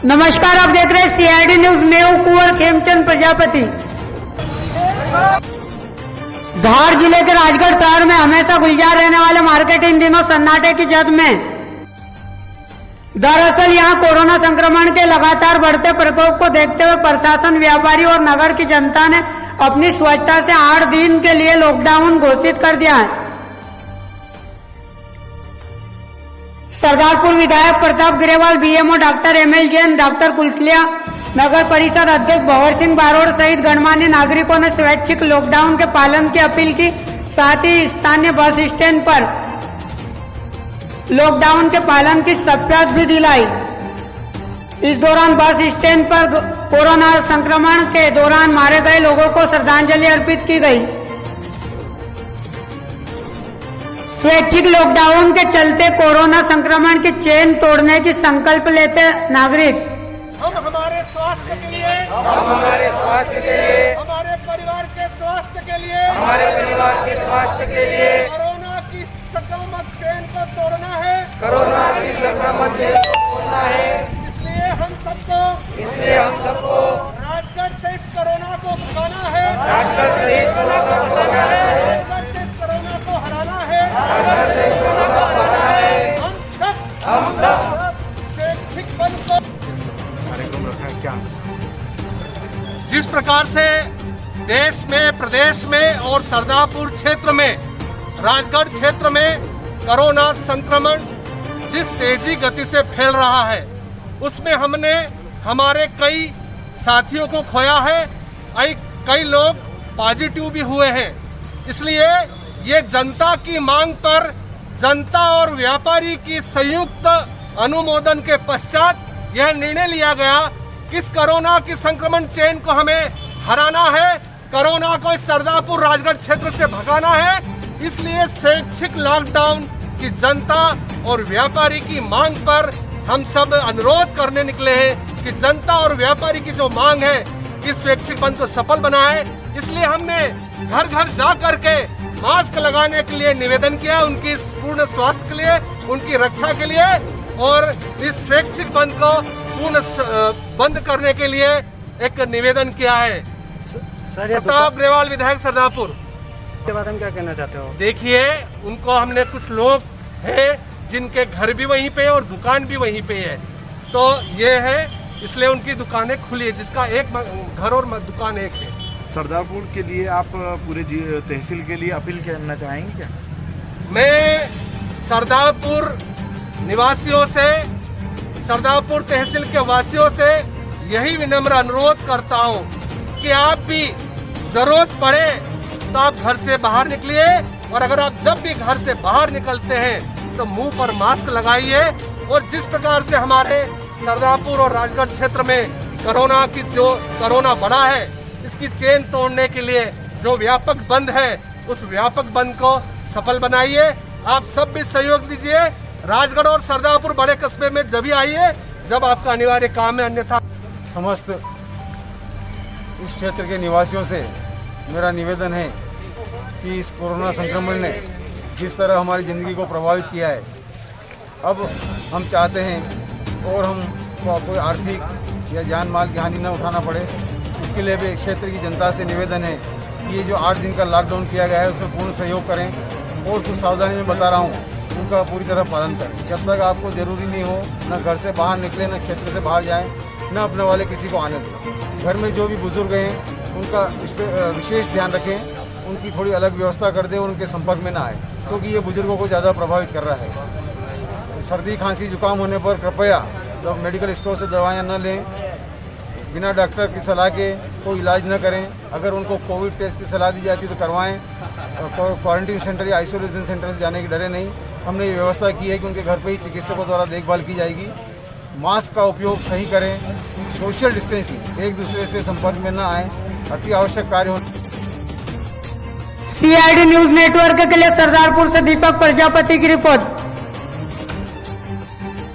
नमस्कार, आप देख रहे हैं सीआईडी न्यूज। मैं हूं कुंवर खेमचंद प्रजापति। धार जिले के राजगढ़ शहर में हमेशा गुलजार रहने वाले मार्केट इन दिनों सन्नाटे की जद में। दरअसल यहां कोरोना संक्रमण के लगातार बढ़ते प्रकोप को देखते हुए प्रशासन, व्यापारी और नगर की जनता ने अपनी स्वच्छता से 8 दिन के लिए लॉकडाउन घोषित कर दिया है। सरदारपुर विधायक Pratap Grewal, BMO doctor ML Jain, doctor Kulkhaliya, नगर परिषद अध्यक्ष भंवर सिंह बारोड़ सहित गणमान्य नागरिकों ने स्वैच्छिक लॉकडाउन के पालन की अपील की। साथ ही स्थानीय बस स्टैंड पर लॉकडाउन के पालन की शपथ भी दिलाई। इस दौरान बस स्टैंड पर कोरोना संक्रमण के दौरान मारे गए लोगों को श्रद्धांजलि अर्पित की गई। स्वैच्छिक लॉकडाउन के चलते कोरोना संक्रमण की चेन तोड़ने की संकल्प लेते नागरिक हम हमारे स्वास्थ्य के लिए, हमारे परिवार के स्वास्थ्य के लिए, कोरोना की संक्रमण चेन को तोड़ना है, इसलिए हम सबको राजगढ़ से इस कोरोना को भगाना है, राजगढ़ से इस कोरोना को हराना है। हम सब स्वैच्छिक बंद को जिस प्रकार से देश में, प्रदेश में और सरदारपुर क्षेत्र में, राजगढ़ क्षेत्र में कोरोना संक्रमण जिस तेजी गति से फैल रहा है, उसमें हमने हमारे कई साथियों को खोया है, कई लोग पॉजिटिव भी हुए हैं। इसलिए ये जनता की मांग पर, जनता और व्यापारी की संयुक्त अनुमोदन के पश्चात यह निर्णय लिया गया कि इस कोरोना की संक्रमण चेन को हमें हराना है, कोरोना को इस सरदारपुर राजगढ़ क्षेत्र से भगाना है। इसलिए स्वैच्छिक लॉकडाउन की जनता और व्यापारी की मांग पर हम सब अनुरोध करने निकले हैं कि जनता और व्यापारी की जो मांग है कि स्वैच्छिक बंद को सफल बनाए। इसलिए हमने घर घर जा करके मास्क लगाने के लिए निवेदन किया, उनकी पूर्ण स्वास्थ्य के लिए, उनकी रक्षा के लिए, और इस स्वैच्छिक बंद को पूर्ण बंद करने के लिए एक निवेदन किया है। प्रताप ग्रेवाल, विधायक सरदारपुर। के बारे में क्या कहना चाहते हो? देखिए, उनको हमने, कुछ लोग हैं जिनके घर भी वहीं पे और दुकान भी वहीं पे है, तो ये है, इसलिए उनकी दुकानें खुली है, जिसका एक घर और दुकान एक है। सरदारपुर के लिए आप पूरे तहसील के लिए अपील करना चाहेंगे क्या? मैं सरदारपुर निवासियों से, सरदारपुर तहसील के वासियों से यही विनम्र अनुरोध करता हूं कि आप भी जरूरत पड़े तो आप घर से बाहर निकलिए, और अगर आप जब भी घर से बाहर निकलते हैं तो मुंह पर मास्क लगाइए। और जिस प्रकार से हमारे सरदारपुर और राजगढ़ क्षेत्र में कोरोना बढ़ा है, इसकी चेन तोड़ने के लिए जो व्यापक बंद है, उस व्यापक बंद को सफल बनाइए। आप सब भी सहयोग दीजिए। राजगढ़ और सरदारपुर बड़े कस्बे में जब भी आइए जब आपका अनिवार्य काम है, अन्यथा। समस्त इस क्षेत्र के निवासियों से मेरा निवेदन है कि इस कोरोना संक्रमण ने जिस तरह हमारी ज़िंदगी को प्रभावित किया है, अब हम चाहते हैं और हम कोई आर्थिक या जान माल की हानि न उठाना पड़े। इसके लिए भी क्षेत्र की जनता से निवेदन है कि ये जो 8 दिन का लॉकडाउन किया गया है, उसमें पूर्ण सहयोग करें, और कुछ सावधानी में बता रहा हूँ उनका पूरी तरह पालन करें। जब तक आपको ज़रूरी नहीं हो, न घर से बाहर निकले, न क्षेत्र से बाहर जाएं, न अपने वाले किसी को आने दें। घर में जो भी बुजुर्ग हैं उनका विशेष ध्यान रखें, उनकी थोड़ी अलग व्यवस्था कर दें, उनके संपर्क में ना आए, क्योंकि ये बुजुर्गों को ज़्यादा प्रभावित कर रहा है। सर्दी, खांसी, जुकाम होने पर कृपया तो मेडिकल स्टोर से दवाइयाँ न लें, बिना डॉक्टर की सलाह के कोई इलाज न करें। अगर उनको कोविड टेस्ट की सलाह दी जाती तो करवाएं। क्वारंटीन सेंटर या आइसोलेशन सेंटर से जाने की डरे नहीं। हमने ये व्यवस्था की है कि उनके घर पे ही चिकित्सकों द्वारा देखभाल की जाएगी। मास्क का उपयोग सही करें, सोशल डिस्टेंसिंग, एक दूसरे से संपर्क में न आए, अति आवश्यक कार्य हो। सीआईडी न्यूज नेटवर्क के लिए सरदारपुर से दीपक प्रजापति की रिपोर्ट।